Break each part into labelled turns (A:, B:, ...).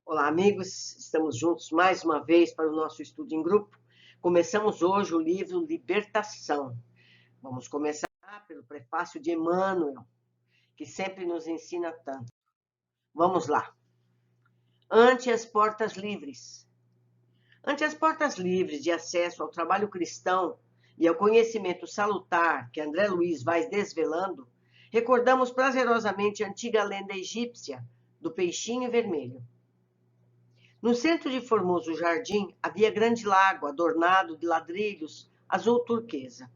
A: Olá, amigos. Estamos juntos mais uma vez para o nosso estudo em grupo. Começamos hoje o livro Libertação. Vamos começar pelo prefácio de Emmanuel, que sempre nos ensina tanto. Vamos lá. Ante as portas livres. Ante as portas livres de acesso ao trabalho cristão e ao conhecimento salutar que André Luiz vai desvelando, recordamos prazerosamente a antiga lenda egípcia do peixinho vermelho. No centro de formoso jardim havia grande lago adornado de ladrilhos azul turquesa.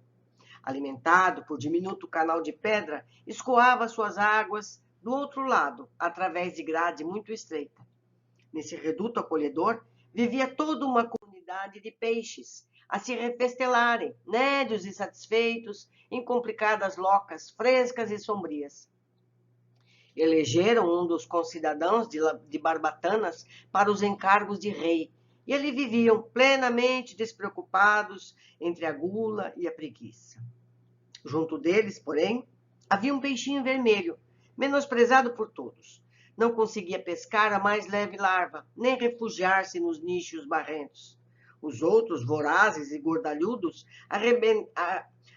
A: Alimentado por diminuto canal de pedra, escoava suas águas do outro lado, através de grade muito estreita. Nesse reduto acolhedor vivia toda uma comunidade de peixes, a se refestelarem, nédios e satisfeitos, em complicadas locas frescas e sombrias. Elegeram um dos concidadãos de Barbatanas para os encargos de rei, e ali viviam plenamente despreocupados entre a gula e a preguiça. Junto deles, porém, havia um peixinho vermelho, menosprezado por todos. Não conseguia pescar a mais leve larva, nem refugiar-se nos nichos barrentos. Os outros, vorazes e gordalhudos,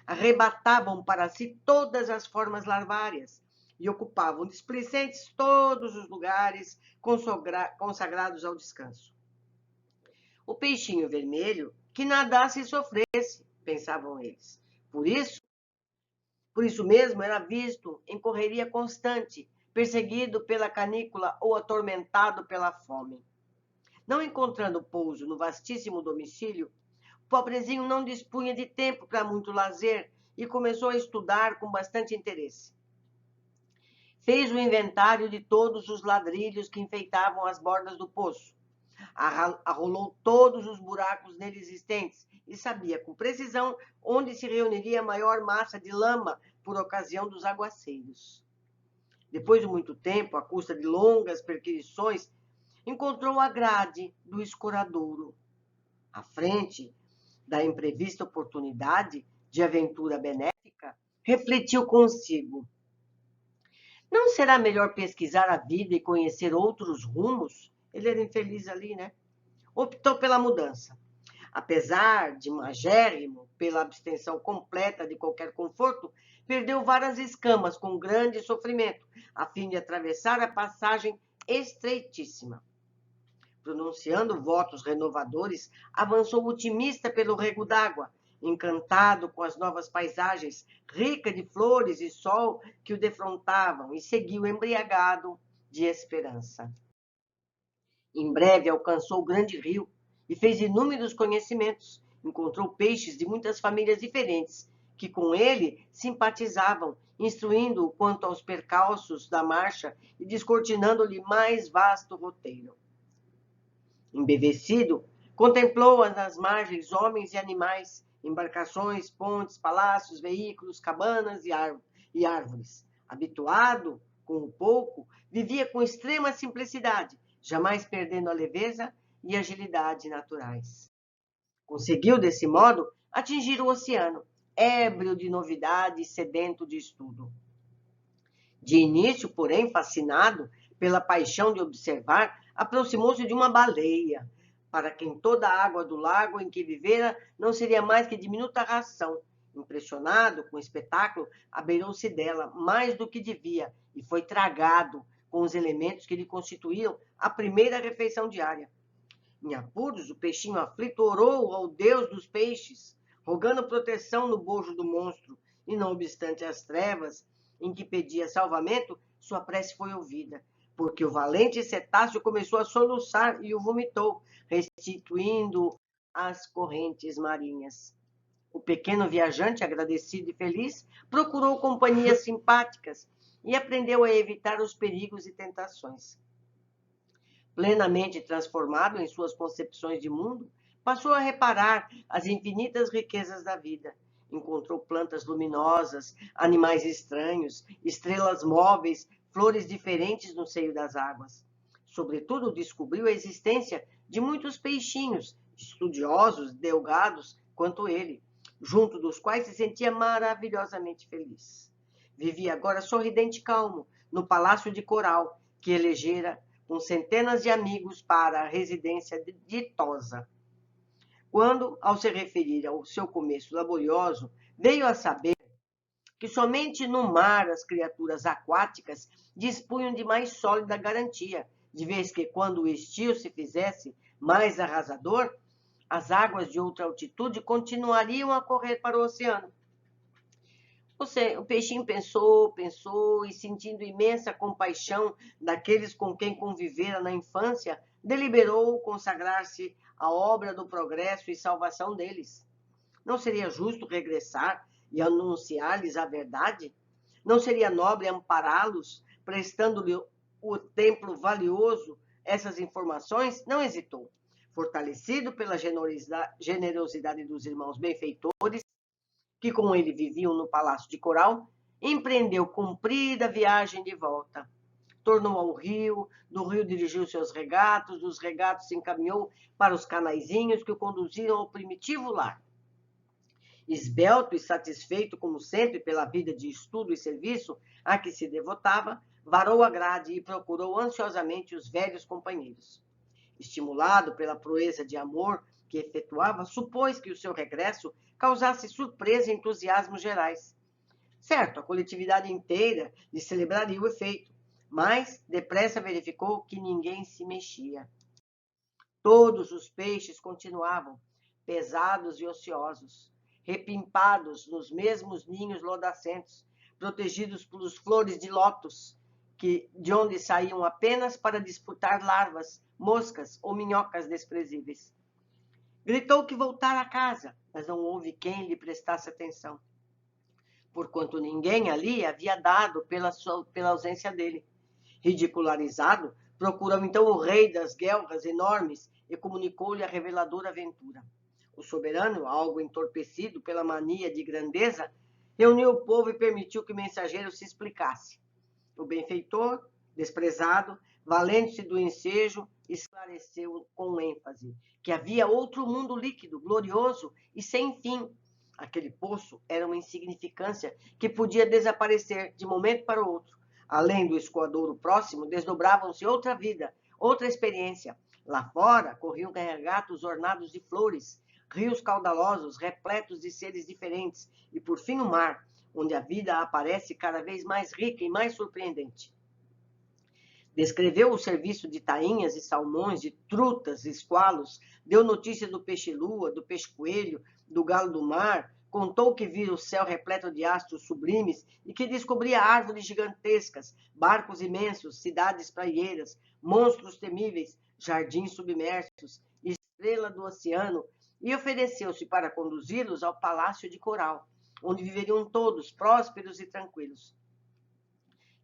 A: arrebatavam para si todas as formas larvárias, e ocupavam displicentes todos os lugares consagrados ao descanso. O peixinho vermelho que nadasse e sofresse, pensavam eles. Por isso mesmo era visto em correria constante, perseguido pela canícula ou atormentado pela fome. Não encontrando pouso no vastíssimo domicílio, o pobrezinho não dispunha de tempo para muito lazer e começou a estudar com bastante interesse. Fez o inventário de todos os ladrilhos que enfeitavam as bordas do poço. Arrolou todos os buracos nele existentes e sabia com precisão onde se reuniria a maior massa de lama por ocasião dos aguaceiros. Depois de muito tempo, à custa de longas perquisições, encontrou a grade do escoradouro. À frente da imprevista oportunidade de aventura benéfica, refletiu consigo: não será melhor pesquisar a vida e conhecer outros rumos? Ele era infeliz ali, né? Optou pela mudança. Apesar de magérrimo, pela abstenção completa de qualquer conforto, perdeu várias escamas com grande sofrimento, a fim de atravessar a passagem estreitíssima. Pronunciando votos renovadores, avançou otimista pelo rego d'água, encantado com as novas paisagens, rica de flores e sol que o defrontavam, e seguiu embriagado de esperança. Em breve alcançou o grande rio e fez inúmeros conhecimentos. Encontrou peixes de muitas famílias diferentes, que com ele simpatizavam, instruindo-o quanto aos percalços da marcha e descortinando-lhe mais vasto roteiro. Embevecido, contemplou nas margens homens e animais, embarcações, pontes, palácios, veículos, cabanas e árvores. Habituado com o pouco, vivia com extrema simplicidade, jamais perdendo a leveza e agilidade naturais. Conseguiu, desse modo, atingir o oceano, ébrio de novidade e sedento de estudo. De início, porém, fascinado pela paixão de observar, aproximou-se de uma baleia, para quem toda a água do lago em que vivera não seria mais que diminuta ração. Impressionado com o espetáculo, abeirou-se dela mais do que devia e foi tragado com os elementos que lhe constituíam a primeira refeição diária. Em apuros, o peixinho aflito orou ao Deus dos peixes, rogando proteção no bojo do monstro, e não obstante as trevas em que pedia salvamento, sua prece foi ouvida, porque o valente cetáceo começou a soluçar e o vomitou, restituindo às correntes marinhas. O pequeno viajante, agradecido e feliz, procurou companhias simpáticas e aprendeu a evitar os perigos e tentações. Plenamente transformado em suas concepções de mundo, passou a reparar as infinitas riquezas da vida. Encontrou plantas luminosas, animais estranhos, estrelas móveis, flores diferentes no seio das águas. Sobretudo, descobriu a existência de muitos peixinhos, estudiosos, delgados, quanto ele, junto dos quais se sentia maravilhosamente feliz. Vivia agora sorridente e calmo, no palácio de coral que elegera com centenas de amigos para a residência ditosa. Quando, ao se referir ao seu começo laborioso, veio a saber que somente no mar as criaturas aquáticas dispunham de mais sólida garantia, de vez que, quando o estio se fizesse mais arrasador, as águas de outra altitude continuariam a correr para o oceano. O peixinho pensou, e sentindo imensa compaixão daqueles com quem convivera na infância, deliberou consagrar-se à obra do progresso e salvação deles. Não seria justo regressar e anunciar-lhes a verdade? Não seria nobre ampará-los, prestando-lhe o templo valioso essas informações? Não hesitou. Fortalecido pela generosidade dos irmãos benfeitores, que com ele viviam no Palácio de Coral, empreendeu comprida viagem de volta. Tornou ao rio, do rio dirigiu seus regatos, dos regatos se encaminhou para os canaizinhos que o conduziram ao primitivo lar. Esbelto e satisfeito, como sempre, pela vida de estudo e serviço a que se devotava, varou a grade e procurou ansiosamente os velhos companheiros. Estimulado pela proeza de amor que efetuava, supôs que o seu regresso causasse surpresa e entusiasmo gerais. Certo, a coletividade inteira lhe celebraria o efeito, mas depressa verificou que ninguém se mexia. Todos os peixes continuavam, pesados e ociosos, repimpados nos mesmos ninhos lodacentos, protegidos pelas flores de lótus, de onde saíam apenas para disputar larvas, moscas ou minhocas desprezíveis. Gritou que voltara a casa, mas não houve quem lhe prestasse atenção, porquanto ninguém ali havia dado pela ausência dele. Ridicularizado, procurou então o rei das guelras enormes e comunicou-lhe a reveladora aventura. O soberano, algo entorpecido pela mania de grandeza, reuniu o povo e permitiu que o mensageiro se explicasse. O benfeitor, desprezado, valendo-se do ensejo, esclareceu com ênfase que havia outro mundo líquido, glorioso e sem fim. Aquele poço era uma insignificância que podia desaparecer de momento para o outro. Além do escoadouro próximo, desdobravam-se outra vida, outra experiência. Lá fora corriam regatos ornados de flores, rios caudalosos, repletos de seres diferentes, e por fim o mar, onde a vida aparece cada vez mais rica e mais surpreendente. Descreveu o serviço de tainhas e salmões, de trutas e esqualos, deu notícia do peixe-lua, do peixe-coelho, do galo do mar, contou que vira o céu repleto de astros sublimes e que descobria árvores gigantescas, barcos imensos, cidades praieiras, monstros temíveis, jardins submersos, estrela do oceano, e ofereceu-se para conduzi-los ao Palácio de Coral, onde viveriam todos prósperos e tranquilos.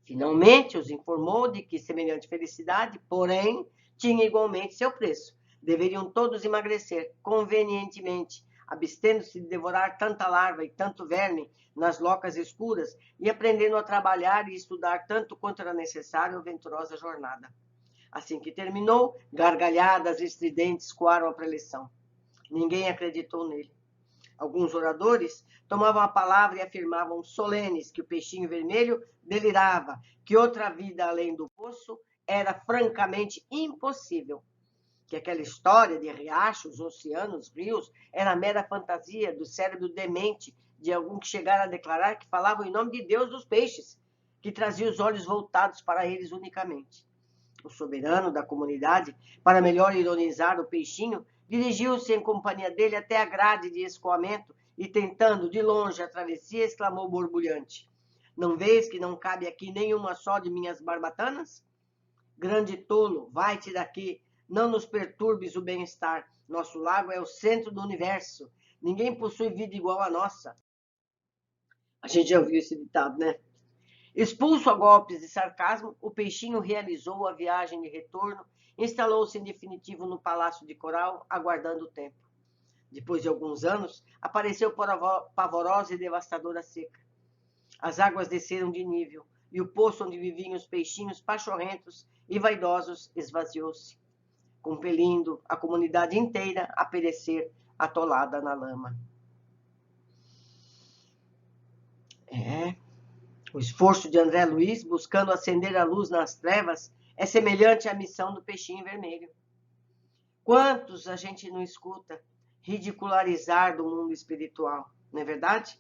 A: Finalmente, os informou de que semelhante felicidade, porém, tinha igualmente seu preço. Deveriam todos emagrecer convenientemente, abstendo-se de devorar tanta larva e tanto verme nas locas escuras e aprendendo a trabalhar e estudar tanto quanto era necessário a venturosa jornada. Assim que terminou, gargalhadas estridentes coaram a preleção. Ninguém acreditou nele. Alguns oradores tomavam a palavra e afirmavam solenes que o peixinho vermelho delirava, que outra vida além do poço era francamente impossível, que aquela história de riachos, oceanos, rios era mera fantasia do cérebro demente de algum que chegara a declarar que falava em nome de Deus dos peixes, que trazia os olhos voltados para eles unicamente. O soberano da comunidade, para melhor ironizar o peixinho, dirigiu-se em companhia dele até a grade de escoamento e, tentando de longe a travessia, exclamou borbulhante: "Não vês que não cabe aqui nenhuma só de minhas barbatanas? Grande tolo, vai-te daqui, não nos perturbes o bem-estar. Nosso lago é o centro do universo. Ninguém possui vida igual à nossa." A gente já ouviu esse ditado, né? Expulso a golpes de sarcasmo, o peixinho realizou a viagem de retorno, instalou-se em definitivo no Palácio de Coral, aguardando o tempo. Depois de alguns anos, apareceu pavorosa e devastadora seca. As águas desceram de nível, e o poço onde viviam os peixinhos pachorrentos e vaidosos esvaziou-se, compelindo a comunidade inteira a perecer atolada na lama. O esforço de André Luiz, buscando acender a luz nas trevas, é semelhante à missão do peixinho vermelho. Quantos a gente não escuta ridicularizar do mundo espiritual, não é verdade?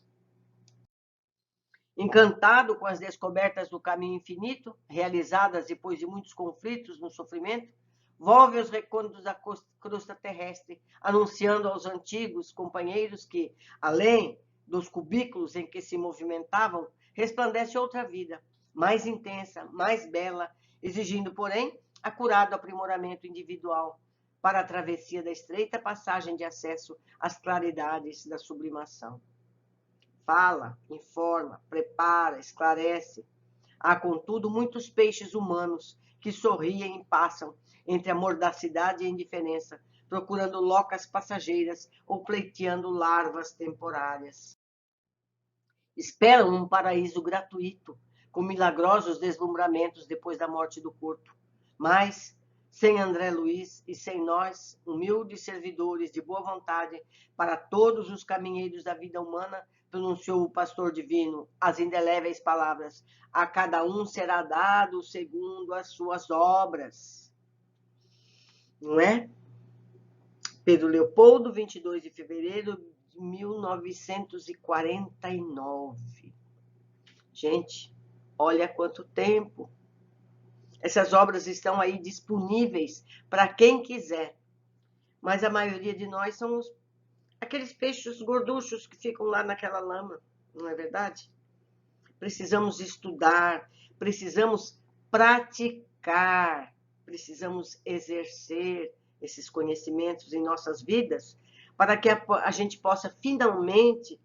A: Encantado com as descobertas do caminho infinito, realizadas depois de muitos conflitos no sofrimento, volve aos recônditos da crosta terrestre, anunciando aos antigos companheiros que, além dos cubículos em que se movimentavam, resplandece outra vida, mais intensa, mais bela, exigindo, porém, acurado aprimoramento individual para a travessia da estreita passagem de acesso às claridades da sublimação. Fala, informa, prepara, esclarece. Há, contudo, muitos peixes humanos que sorriem e passam entre a mordacidade e a indiferença, procurando locas passageiras ou pleiteando larvas temporárias. Esperam um paraíso gratuito, com milagrosos deslumbramentos depois da morte do corpo. Mas, sem André Luiz e sem nós, humildes servidores de boa vontade, para todos os caminheiros da vida humana, pronunciou o pastor divino as indeléveis palavras: a cada um será dado segundo as suas obras. Não é? Pedro Leopoldo, 22 de fevereiro de 1949. Gente, olha quanto tempo. Essas obras estão aí disponíveis para quem quiser. Mas a maioria de nós são aqueles peixes gorduchos que ficam lá naquela lama, não é verdade? Precisamos estudar, precisamos praticar, precisamos exercer esses conhecimentos em nossas vidas para que a gente possa finalmente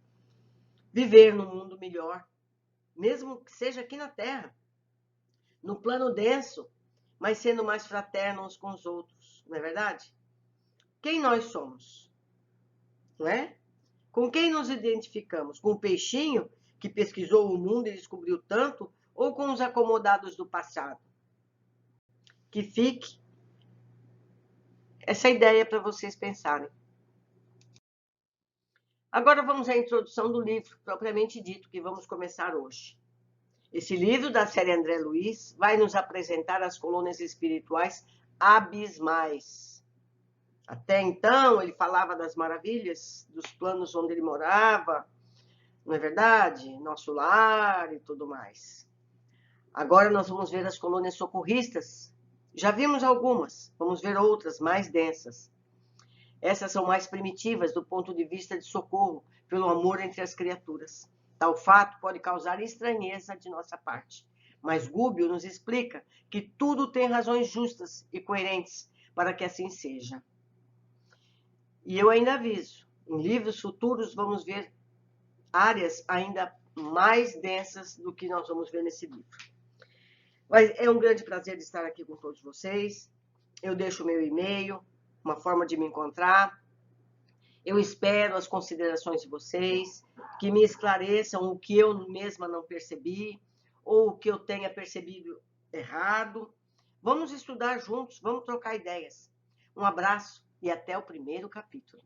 A: viver num mundo melhor, mesmo que seja aqui na Terra, no plano denso, mas sendo mais fraternos com os outros, não é verdade? Quem nós somos? Não é? Com quem nos identificamos? Com o peixinho que pesquisou o mundo e descobriu tanto, ou com os acomodados do passado? Que fique essa ideia para vocês pensarem. Agora vamos à introdução do livro propriamente dito, que vamos começar hoje. Esse livro da série André Luiz vai nos apresentar as colônias espirituais abismais. Até então, ele falava das maravilhas, dos planos onde ele morava, não é verdade? Nosso lar e tudo mais. Agora nós vamos ver as colônias socorristas. Já vimos algumas, vamos ver outras mais densas. Essas são mais primitivas do ponto de vista de socorro pelo amor entre as criaturas. Tal fato pode causar estranheza de nossa parte, mas Gubbio nos explica que tudo tem razões justas e coerentes para que assim seja. E eu ainda aviso, em livros futuros vamos ver áreas ainda mais densas do que nós vamos ver nesse livro. Mas é um grande prazer de estar aqui com todos vocês. Eu deixo o meu e-mail, uma forma de me encontrar. Eu espero as considerações de vocês, que me esclareçam o que eu mesma não percebi, ou o que eu tenha percebido errado. Vamos estudar juntos, vamos trocar ideias. Um abraço e até o primeiro capítulo.